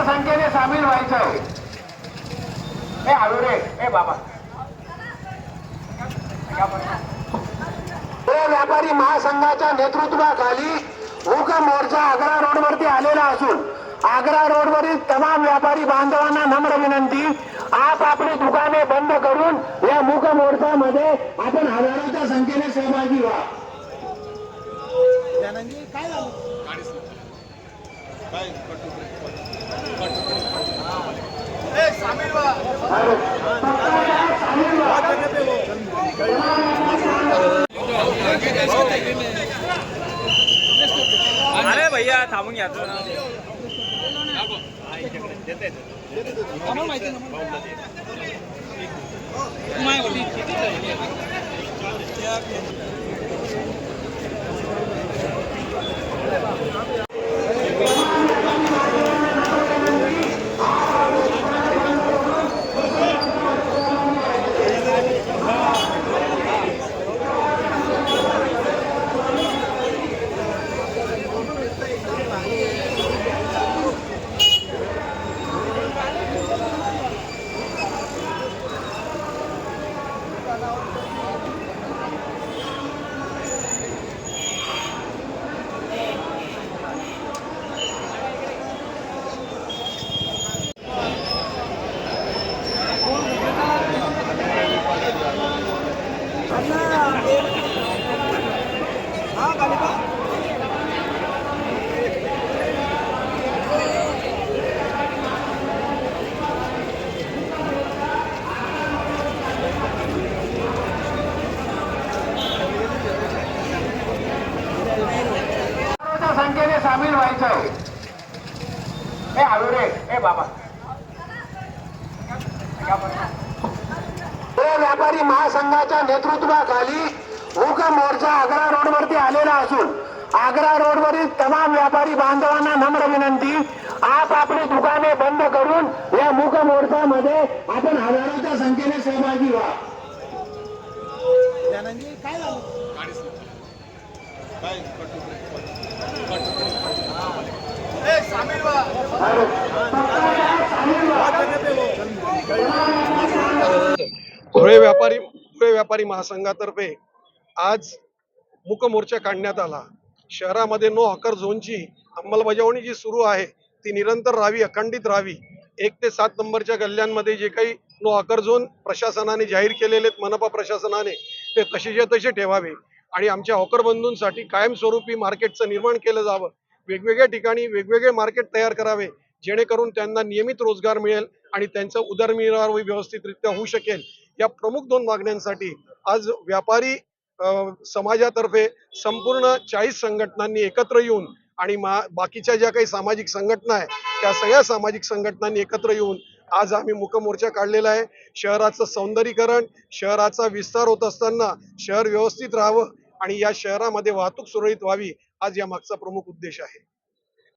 संख्येने सामील व्हायचं. हे हळू रे, हे बाबा. व्यापारी महासंघाच्या नेतृत्वाखाली मूक मोर्चा आग्रा रोडवरती आलेला असून आग्रा रोडवरील तमाम व्यापारी बांधवांना नम्र विनंती, आपली दुकाने बंद करून या मूक मोर्चामध्ये आपण हजारोच्या संख्येने सहभागी व्हा. काय झालं? अरे भैया थांबून घ्या. संख्येने सामील व्हायचं. हे हळू रे, हे बाबा. व्यापारी महासंघाच्या नेतृत्वाखाली मूक मोर्चा आग्रा रोडवरती आलेला असून आग्रा रोडवरील तमाम व्यापारी बांधवांना नम्र विनंती, आपली दुकाने बंद करून या मूक मोर्चामध्ये आपण हजारोच्या संख्येने सहभागी व्हा. काय झालं? धुळे व्यापारी महासंघातर्फे आज मूक मोर्चा काढण्यात आला. शहरामध्ये नो हॉकर झोनची अंमलबजावणी जी सुरू आहे ती निरंतर राहावी, अखंडित राहावी. 1 ते 7 नंबरच्या गल्ल्यांमध्ये जे काही नो हॉकर झोन प्रशासनाने जाहीर केलेले आहेत, मनपा प्रशासनाने, ते तसेच्या तसे ठेवावे आणि आमच्या हॉकर बंधूंसाठी कायमस्वरूपी मार्केटचं निर्माण केलं जावं. वेगवेगळ्या ठिकाणी वेगवेगळे मार्केट तयार करावे जेणेकरून त्यांना नियमित रोजगार मिळेल आणि त्यांचा उदरनिर्वाह व्यवस्थितरित्या होऊ शकेल. या प्रमुख 2 मागण्यांसाठी आज व्यापारी समाजातर्फे संपूर्ण 40 संघटनांनी एकत्र येऊन आणि बाकीच्या ज्या काही सामाजिक संघटना आहे त्या सगळ्या सामाजिक संघटनांनी एकत्र येऊन आज आम्ही मूक मोर्चा काढलेला आहे. शहराचं सौंदर्यीकरण, शहराचा विस्तार होत असताना शहर व्यवस्थित राहावं आणि या शहरामध्ये वाहतूक सुरळीत व्हावी, आज या मागचा प्रमुख उद्देश आहे.